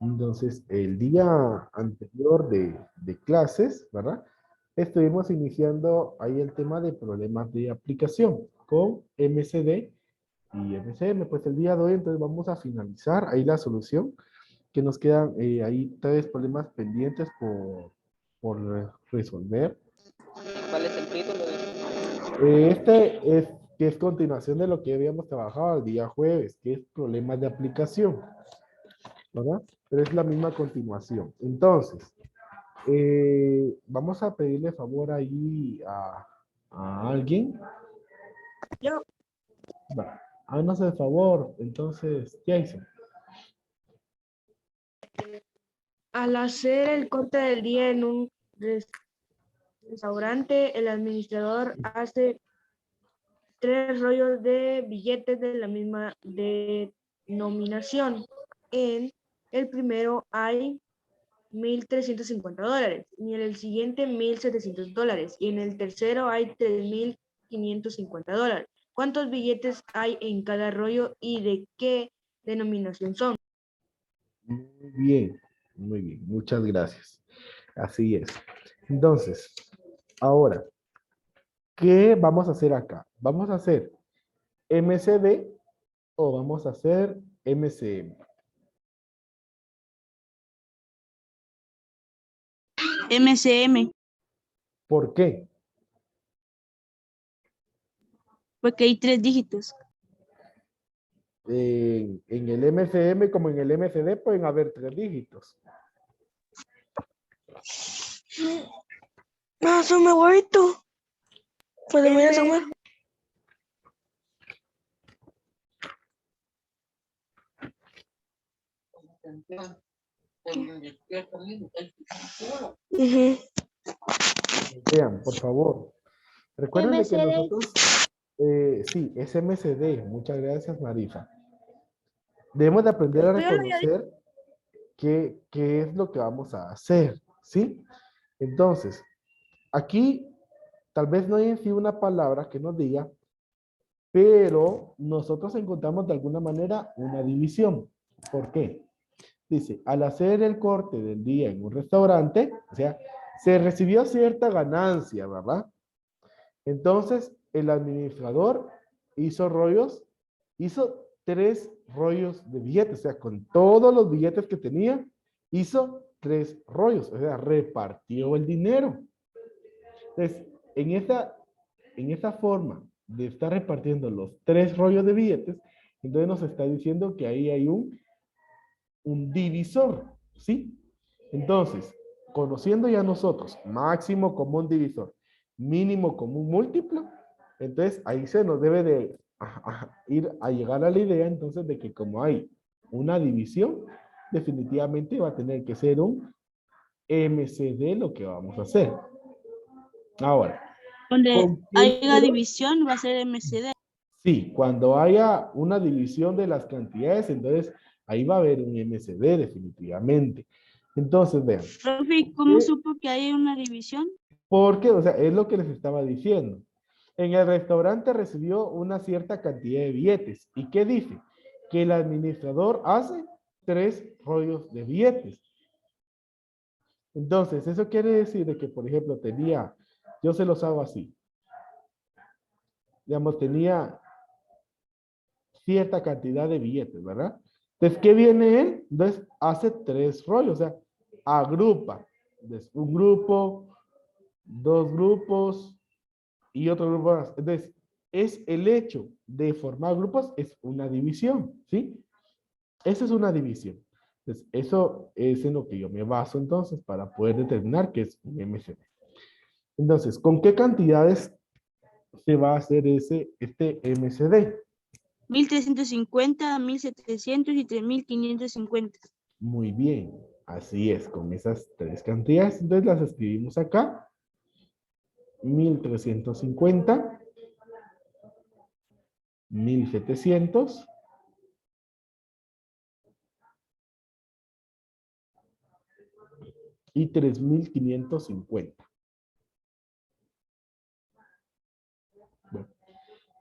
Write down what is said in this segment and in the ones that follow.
Entonces, el día anterior de clases, ¿verdad? Estuvimos iniciando ahí el tema de problemas de aplicación con MCD y MCM. Pues el día de hoy entonces vamos a finalizar ahí la solución, que nos quedan ahí tres problemas pendientes por resolver. ¿Cuál es el título de Este es que es continuación de lo que habíamos trabajado el día jueves, que es problemas de aplicación, ¿verdad? Pero es la misma continuación. Entonces, vamos a pedirle favor ahí a alguien. Yo, Va, háganos el favor. Entonces, Jason. al hacer el corte del día en un restaurante, el administrador hace 3 rollos de billetes de la misma denominación. En el primero hay $1,350 y en el siguiente $1,700 y en el tercero hay $3,550. ¿Cuántos billetes hay en cada rollo y de qué denominación son? Muy bien, muy bien. Muchas gracias. Así es. Entonces, ahora, ¿qué vamos a hacer acá? ¿Vamos a hacer MCD o vamos a hacer MCM? MCM, ¿Por qué? porque hay 3 dígitos. En el MCM como en el MCD pueden haber 3 dígitos. No, se me huevito. Pues me voy a asomar. Ujú. Vean, por favor. Recuerden de que MCD. nosotros, sí, es MCD. Muchas gracias, Marifa. Debemos de aprender a reconocer qué es lo que vamos a hacer, ¿sí? Entonces, aquí tal vez no hay en sí una palabra que nos diga, pero nosotros encontramos de alguna manera una división. ¿Por qué? Dice, al hacer el corte del día en un restaurante, o sea, se recibió cierta ganancia, ¿verdad? Entonces, el administrador hizo 3 rollos de billetes, o sea, con todos los billetes que tenía, hizo 3 rollos, o sea, repartió el dinero. Entonces, en esta forma de estar repartiendo los 3 rollos de billetes, entonces nos está diciendo que ahí hay un divisor, ¿sí? Entonces, conociendo ya nosotros máximo común divisor, mínimo común múltiplo, entonces ahí se nos debe de ir a llegar a la idea entonces de que como hay una división, definitivamente va a tener que ser un MCD lo que vamos a hacer. Ahora, Donde ¿con qué haya número? división va a ser MCD. Sí, cuando haya una división de las cantidades, entonces ahí va a haber un MCD definitivamente. Entonces, vean, Profe, ¿cómo supo que hay una división? porque, o sea, es lo que les estaba diciendo. En el restaurante recibió una cierta cantidad de billetes. ¿Y qué dice? Que el administrador hace 3 rollos de billetes. Entonces, eso quiere decir de que, por ejemplo, yo se los hago así. Digamos, tenía cierta cantidad de billetes, ¿verdad? Entonces, ¿qué viene él? Entonces, hace 3 rollos, o sea, agrupa. Entonces, un grupo, 2 grupos y otro grupo más. Entonces, es el hecho de formar grupos, es una división, ¿sí? Esa es una división. Entonces, eso es en lo que yo me baso entonces para poder determinar que es un MCD. Entonces, ¿con qué cantidades se va a hacer este MCD? 1,350, 1,700 y 3,550. Muy bien, así es, con esas 3 cantidades. Entonces las escribimos acá. 1,350, 1,700 y 3,550. Bueno,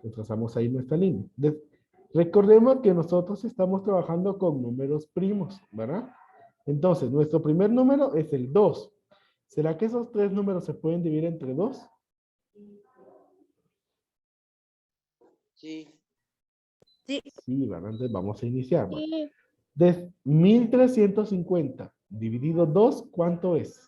pues trazamos ahí nuestra línea. Recordemos que nosotros estamos trabajando con números primos, ¿verdad? Entonces, nuestro primer número es el 2. ¿Será que esos tres números se pueden dividir entre 2? Sí. Sí. Sí, ¿verdad? Entonces vamos a iniciar. Bueno, Sí. de 1350 dividido 2, ¿cuánto es?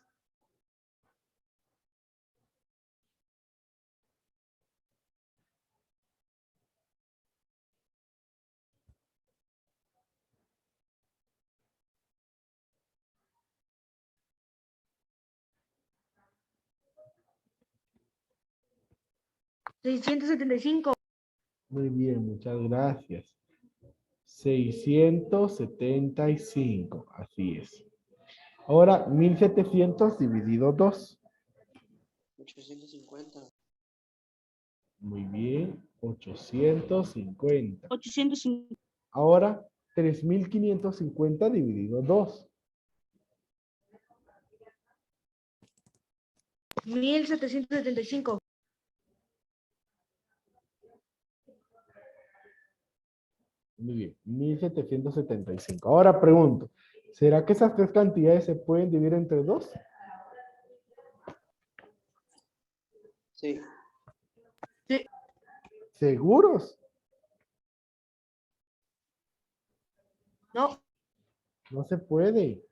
$675. Muy bien, muchas gracias. 675, así es. Ahora, 1700 dividido 2. 850. Muy bien, 850. 850. Ahora, 3550 dividido 2. 1775. Muy bien, 1775. Ahora pregunto, ¿será que esas tres cantidades se pueden dividir entre 2? Sí. Sí. ¿Seguros? No. No se puede.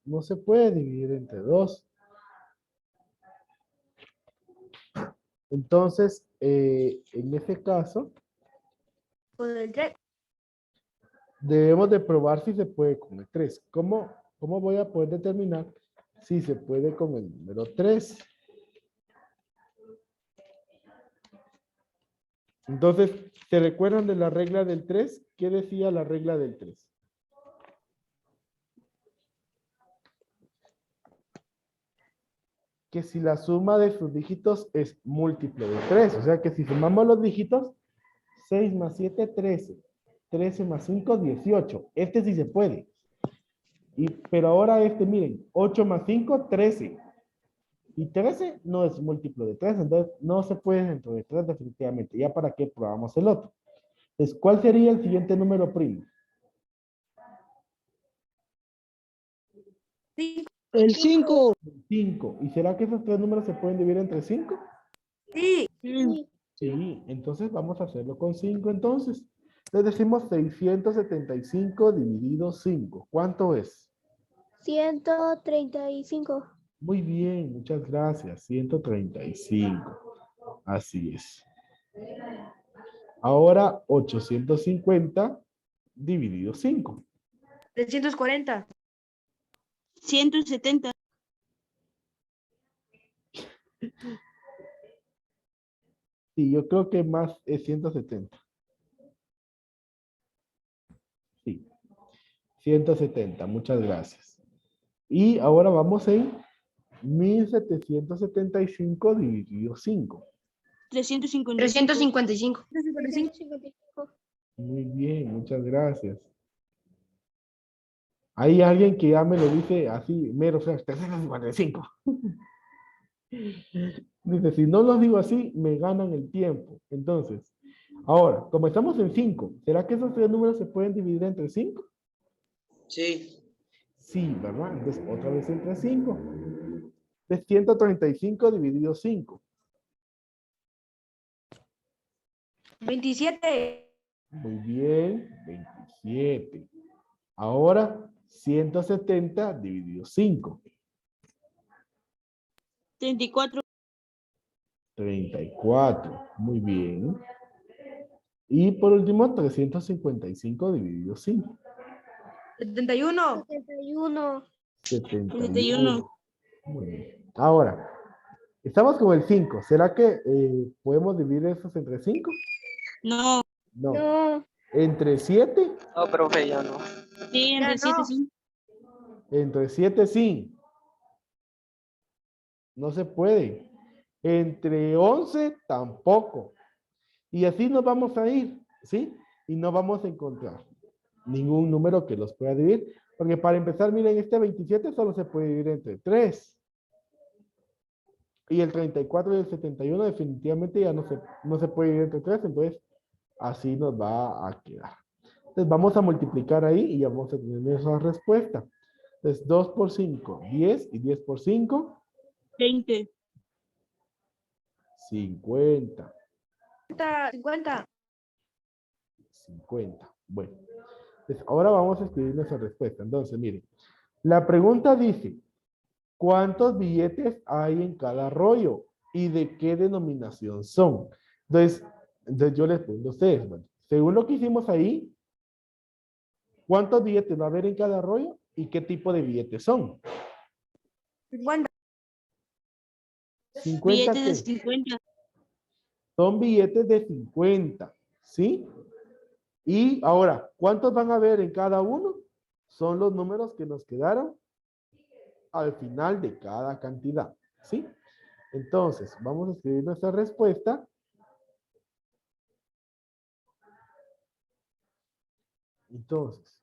No se puede dividir entre 2. Entonces, en ese caso, Con el 3. debemos de probar si se puede con el 3. ¿Cómo voy a poder determinar si se puede con el número 3? Entonces, ¿se recuerdan de la regla del 3? ¿Qué decía la regla del 3? Que si la suma de sus dígitos es múltiplo de 3. O sea que si sumamos los dígitos, 6 más 7, 13. 13 más 5, 18. Este sí se puede. Pero ahora miren, 8 más 5, 13. Y 13 no es múltiplo de 3, entonces no se puede dentro de 3 definitivamente. ¿Ya para qué probamos el otro? Entonces, ¿cuál sería el siguiente número primo? 5. El 5. 5. ¿Y será que esos tres números se pueden dividir entre 5? Sí. Sí. Sí, entonces vamos a hacerlo con 5 entonces. Entonces decimos 675 dividido 5. ¿Cuánto es? 135. Muy bien, muchas gracias. 135. Así es. Ahora 850 dividido 5. 340. 170. Sí, yo creo que más es 170. Sí, 170. Muchas gracias. Y ahora vamos en 1775 dividido 5. 355. 355. 355. Muy bien, muchas gracias. Hay alguien que ya me lo dice así, mero, o sea, 355. Dice, si no los digo así, me ganan el tiempo. Entonces, ahora, como estamos en 5, ¿será que esos tres números se pueden dividir entre 5? Sí. Sí, ¿verdad? Entonces, otra vez entre 5. De 135 dividido 5. 27. Muy bien, 27. Ahora, 170 dividido 5. 34. 34. Muy bien. Y por último, 355 dividido 5. 71. 71. 71. Muy bien. Ahora, estamos con el 5. ¿Será que podemos dividir esos entre 5? No. No. No. ¿Entre 7? No, profe, ya no. Sí, Ya entre 7, no. sí. Entre 7 sí. No se puede. Entre 11 tampoco. Y así nos vamos a ir, ¿sí? Y no vamos a encontrar ningún número que los pueda dividir. Porque para empezar, miren, este 27 solo se puede dividir entre 3. Y el 34 y el 71 definitivamente ya no se puede dividir entre 3. Entonces, así nos va a quedar. Entonces, vamos a multiplicar ahí y ya vamos a tener esa respuesta. Entonces, 2 por 5, 10 y 10 por 5, 20. 50. 50. 50. Bueno, entonces ahora vamos a escribir nuestra respuesta. Entonces, miren, la pregunta dice, ¿cuántos billetes hay en cada rollo? ¿Y de qué denominación son? Entonces yo les pregunto a ustedes, bueno, según lo que hicimos ahí, ¿cuántos billetes va a haber en cada rollo? ¿Y qué tipo de billetes son? 50. 50 Billetes de qué? 50. Son billetes de 50, ¿sí? Y ahora, ¿cuántos van a haber en cada uno? Son los números que nos quedaron al final de cada cantidad, ¿sí? Entonces, vamos a escribir nuestra respuesta. Entonces,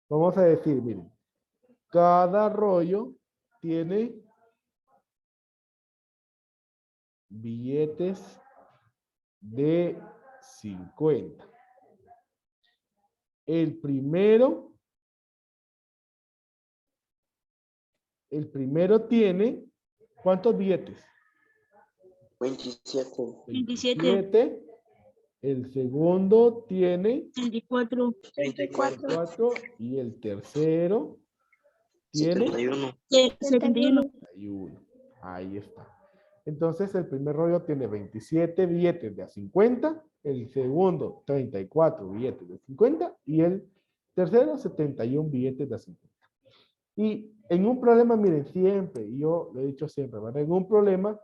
vamos a decir, miren, cada rollo tiene billetes de 50. El primero tiene, ¿cuántos billetes? 27. 27. 27. El segundo tiene 34. 34. 4 y el tercero tiene 71. 71. 31. Ahí está. Entonces el primer rollo tiene 27 billetes de a 50, el segundo 34 billetes de 50 y el tercero 71 billetes de a 50. Y en un problema, miren, siempre, y yo lo he dicho siempre, ¿verdad? En un problema,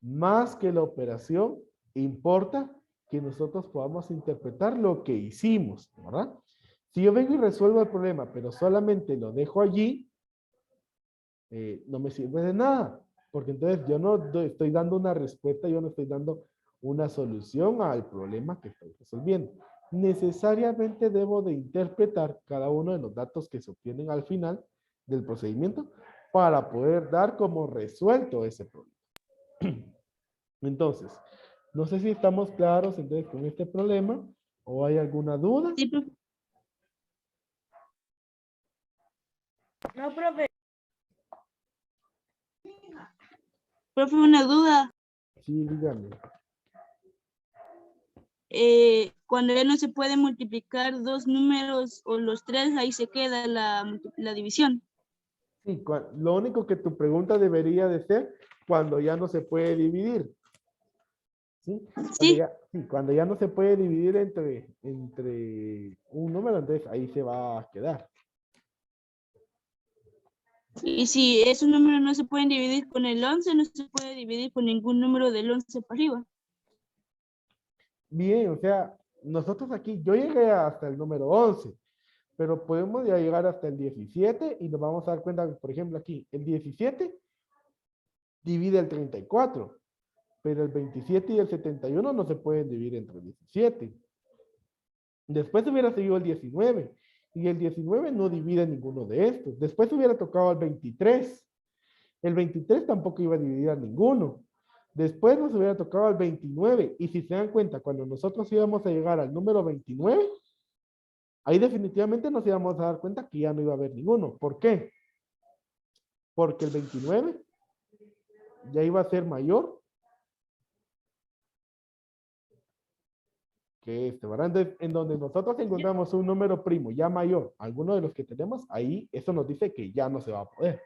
más que la operación, importa que nosotros podamos interpretar lo que hicimos, ¿verdad? Si yo vengo y resuelvo el problema, pero solamente lo dejo allí, no me sirve de nada, porque entonces yo no estoy dando una respuesta, yo no estoy dando una solución al problema que estoy resolviendo. Necesariamente debo de interpretar cada uno de los datos que se obtienen al final del procedimiento para poder dar como resuelto ese problema. Entonces, no sé si estamos claros entonces con este problema o hay alguna duda. Sí, profe. No, profe. Profe, una duda. Sí, dígame. Cuando ya no se puede multiplicar dos números o los tres, ahí se queda la división. Sí, lo único que tu pregunta debería de ser cuando ya no se puede dividir. ¿Sí? Sí. Cuando ya no se puede dividir entre un número, entonces ahí se va a quedar. Y si esos números no se pueden dividir con el 11, no se puede dividir con ningún número del 11 para arriba. Bien, o sea, nosotros aquí, yo llegué hasta el número 11, pero podemos ya llegar hasta el 17 y nos vamos a dar cuenta, por ejemplo, aquí, el 17 divide el 34, pero el 27 y el 71 no se pueden dividir entre 17. Después hubiera seguido el 19 y el 19 no divide ninguno de estos. Después hubiera tocado el 23. El 23 tampoco iba a dividir a ninguno. Después nos hubiera tocado el 29 y si se dan cuenta, cuando nosotros íbamos a llegar al número 29, ahí definitivamente nos íbamos a dar cuenta que ya no iba a haber ninguno. ¿Por qué? Porque el 29 ya iba a ser mayor que este, ¿verdad? Entonces, en donde nosotros encontramos un número primo ya mayor, alguno de los que tenemos, ahí eso nos dice que ya no se va a poder.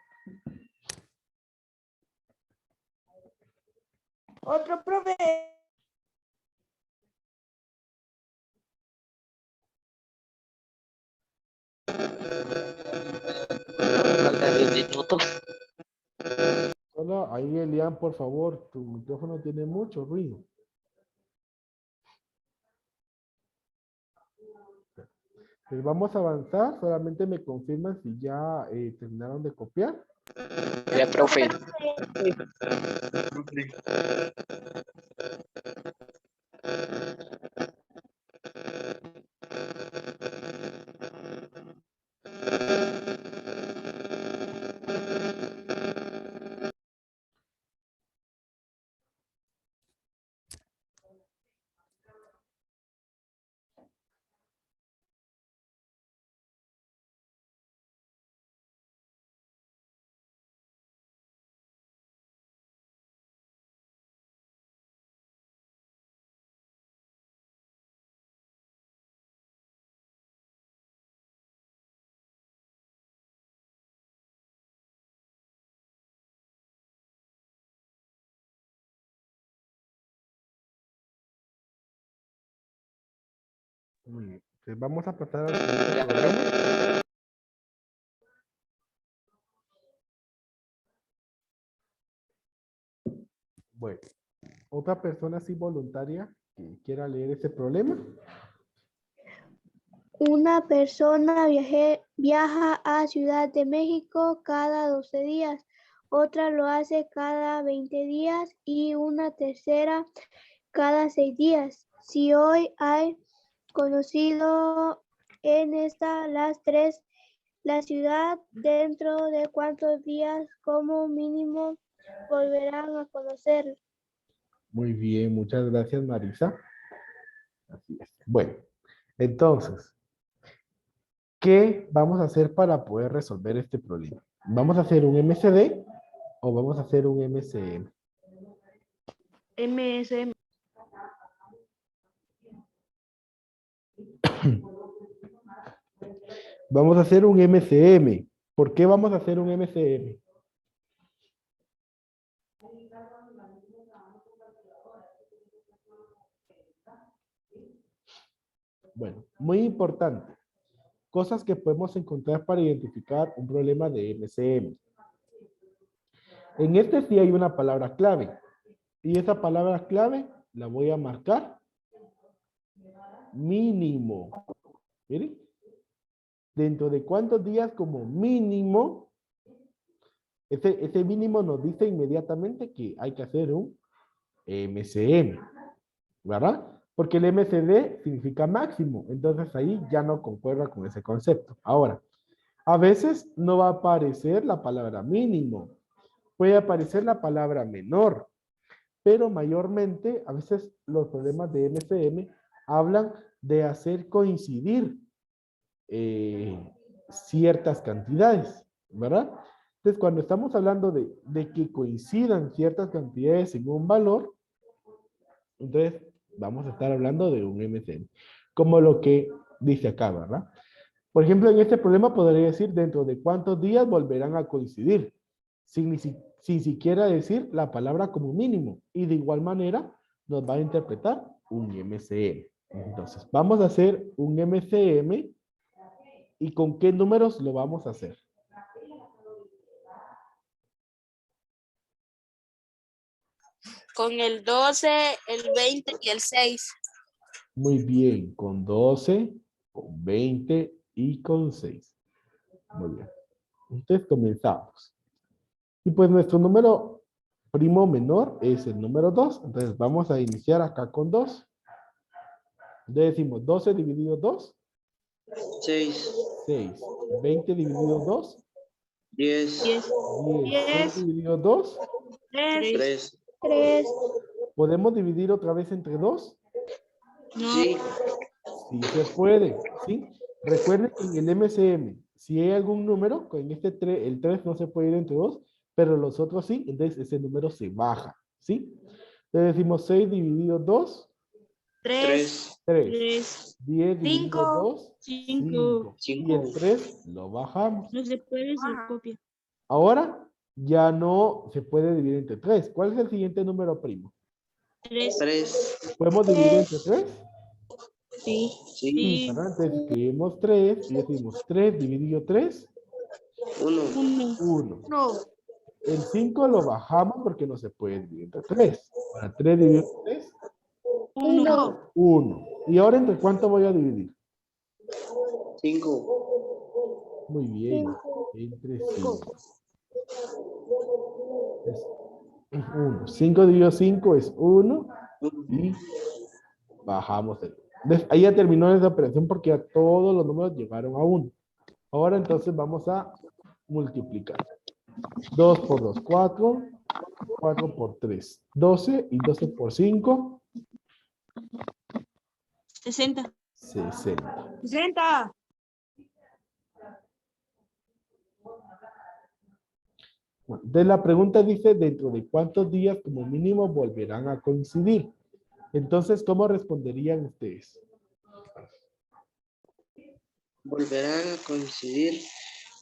Otro, profe. Faltan 10 minutos. Hola, ahí Elian, por favor, tu micrófono tiene mucho ruido. Pues vamos a avanzar, solamente me confirman si ya terminaron de copiar. Ya, profe. Muy bien. Entonces, vamos a pasar al siguiente Ya, problema. profe. Bueno, otra persona así voluntaria que quiera leer este problema. Una persona viaja a Ciudad de México cada 12 días, otra lo hace cada 20 días y una tercera cada 6 días. Si hoy hay conocido en la ciudad, ¿dentro de cuántos días como mínimo volverán a conocer? Muy bien, muchas gracias, Marisa. Así es. Bueno, entonces, ¿qué vamos a hacer para poder resolver este problema? ¿Vamos a hacer un MCD o vamos a hacer un MCM? MSM. Vamos a hacer un MCM. ¿Por qué vamos a hacer un MCM? Bueno, muy importante. Cosas que podemos encontrar para identificar un problema de MCM. En este sí hay una palabra clave. Y esa palabra clave la voy a marcar mínimo. Miren. ¿Dentro de cuántos días como mínimo? Ese mínimo nos dice inmediatamente que hay que hacer un MCM, ¿verdad? Porque el MCD significa máximo, entonces ahí ya no concuerda con ese concepto. Ahora, a veces no va a aparecer la palabra mínimo, puede aparecer la palabra menor, pero mayormente a veces los problemas de MCM hablan de hacer coincidir ciertas cantidades, ¿verdad? Entonces, cuando estamos hablando de que coincidan ciertas cantidades en un valor, entonces vamos a estar hablando de un MCM, como lo que dice acá, ¿verdad? Por ejemplo, en este problema podría decir dentro de cuántos días volverán a coincidir, sin siquiera decir la palabra como mínimo. Y de igual manera nos va a interpretar un MCM. Entonces, vamos a hacer un MCM. ¿Y con qué números lo vamos a hacer? Con el 12, el 20 y el 6. Muy bien, con 12, con 20 y con 6. Muy bien. Entonces comenzamos. Y pues nuestro número primo menor es el número 2. Entonces vamos a iniciar acá con 2. Entonces decimos 12 dividido 2. 6, 6. 20 dividido 2. 10, 10. 6 10, dividido 2. 3, 3. 3, ¿Podemos dividir otra vez entre 2? Sí, Sí se puede, ¿sí? Recuerden que en el MCM, si hay algún número, con este 3, el 3 no se puede ir entre 2, pero los otros sí, entonces ese número se baja, ¿sí? Entonces decimos 6 dividido 2, 3, 3. 3, 10 dividido 5. 2, 5. 5. Y el 5. 3 lo bajamos. No se puede hacer copia. Ahora ya no se puede dividir entre 3. ¿Cuál es el siguiente número primo? 3. 3. ¿Podemos dividir entre 3? sí, Sí, Sí, ¿verdad? Entonces escribimos 3 y decimos 3 dividido 3, 1. 1. 1. 1. El 5 lo bajamos porque no se puede dividir entre 3. Para 3 dividido 3, 1. 1. 1. ¿Y ahora entre cuánto voy a dividir? 5. Muy bien. 5, Entre 5. Es 1. 5 dividido 5 es 1. 1. Y bajamos el. Ahí ya terminó esa operación porque ya todos los números llegaron a 1. Ahora entonces vamos a multiplicar. 2 por 2, 4. 4 por 3, 12. Y 12 por 5, 60. 60. 60. De la pregunta dice, ¿dentro de cuántos días como mínimo volverán a coincidir? Entonces, ¿cómo responderían ustedes? Volverán a coincidir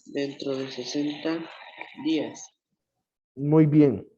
dentro de 60 días. Muy bien.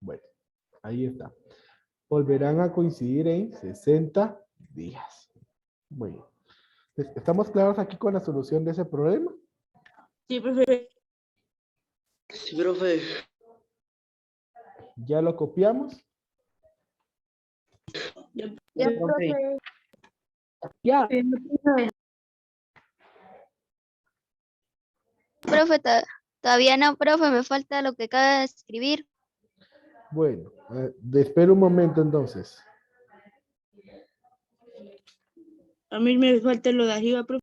Bueno, ahí está. Volverán a coincidir en 60 días. Muy bien. Entonces, ¿estamos claros aquí con la solución de ese problema? Sí, profe. Sí, profe. ¿Ya lo copiamos? Ya, Ya, profe. profe. Ya. Profe, todavía no, profe, me falta lo que acaba de escribir. Bueno, espera un momento entonces. a mí me falta lo de arriba, profe.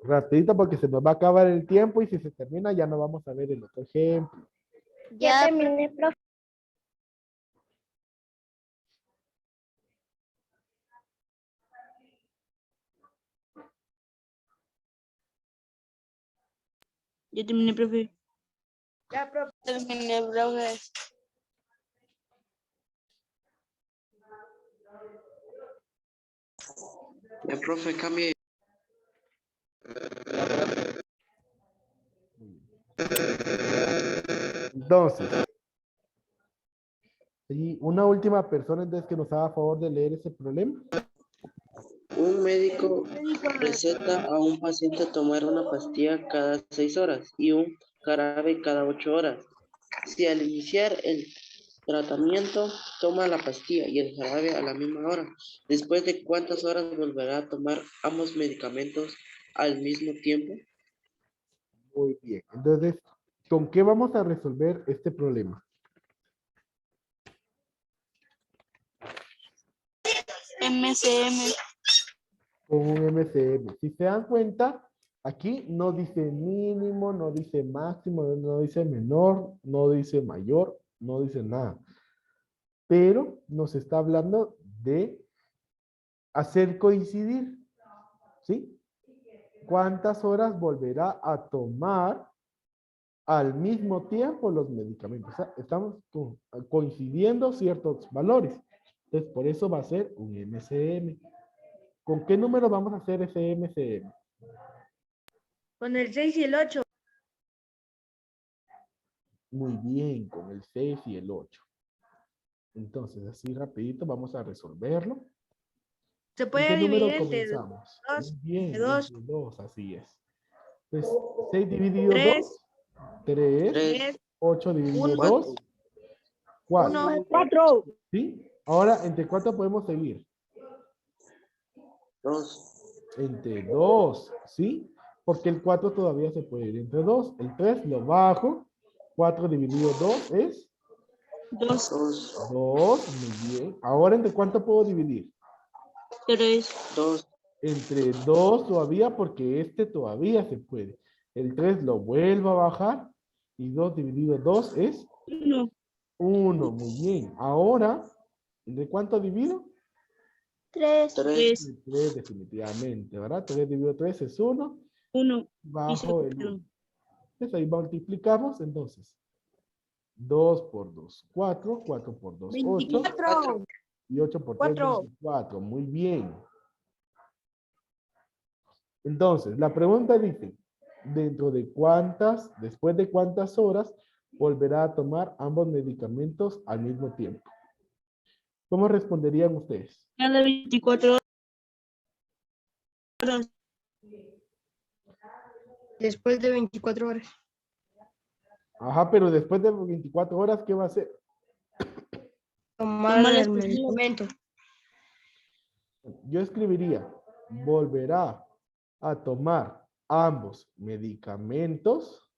Rapidito porque se nos va a acabar el tiempo y si se termina ya no vamos a ver el otro ejemplo. Ya Ya, terminé, profe. Ya terminé, profe. Ya, profe. terminé, profe. El profe cambie. Entonces, y una última persona entonces que nos haga favor de leer ese problema. Un médico receta a un paciente tomar una pastilla cada 6 horas y un jarabe cada 8 horas. Si al iniciar el tratamiento toma la pastilla y el jarabe a la misma hora, ¿después de cuántas horas volverá a tomar ambos medicamentos al mismo tiempo? Muy bien. Entonces, ¿con qué vamos a resolver este problema? MCM. Con un MCM. Si se dan cuenta, aquí no dice mínimo, no dice máximo, no dice menor, no dice mayor, no dice nada. Pero nos está hablando de hacer coincidir, ¿sí? ¿Cuántas horas volverá a tomar al mismo tiempo los medicamentos? O sea, estamos coincidiendo ciertos valores. Entonces, por eso va a ser un MCM. ¿Con qué número vamos a hacer ese MCM? Con el 6 y el 8. Muy bien, con el 6 y el 8. Entonces, así rapidito vamos a resolverlo. Se ¿En puede qué número dividir entre comenzamos? 2, Muy bien, de 2, entre 2, así es. Entonces, 6 dividido 3, 2, 3. 3, 8 dividido 1, 2, 4. 1, 4. ¿Sí? Ahora, ¿entre cuánto podemos seguir? 2. Entre 2, ¿sí? Porque el 4 todavía se puede ir entre 2. El 3 lo bajo. 4 dividido 2 es 2, 2. Muy bien. Ahora, ¿entre cuánto puedo dividir? 3, 2. Entre 2 todavía, porque este todavía se puede. El 3 lo vuelvo a bajar. Y 2 dividido 2 es 1, 1. Muy bien. Ahora, ¿entre cuánto divido? 3. 3. 3 definitivamente, ¿verdad? 3 dividido 3 es 1. 1. Y Bajo el 1. 0. Entonces ahí multiplicamos, entonces. 2 por 2, 4. 4 por 2, 8. 24. Y 8 por 3, 4. 24. Muy bien. Entonces, la pregunta dice, después de cuántas horas volverá a tomar ambos medicamentos al mismo tiempo? ¿Cómo responderían ustedes? Cada 24 horas. Después de 24 horas. Ajá, pero después de 24 horas, ¿qué va a hacer? Tomar Tomar las el pastillas. medicamento. Yo escribiría, volverá a tomar ambos medicamentos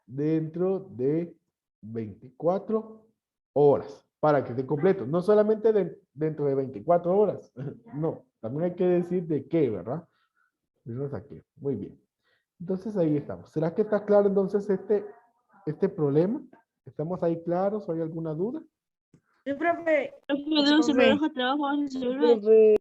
dentro de 24 horas para que esté completo. No solamente dentro de 24 horas. No, también hay que decir de qué, ¿verdad? Eso aquí. Muy bien. Entonces ahí estamos. ¿Será que está claro entonces este problema? ¿Estamos ahí claros o hay alguna duda? Sí, profe. Profe, se lo dejo trabajo, se lo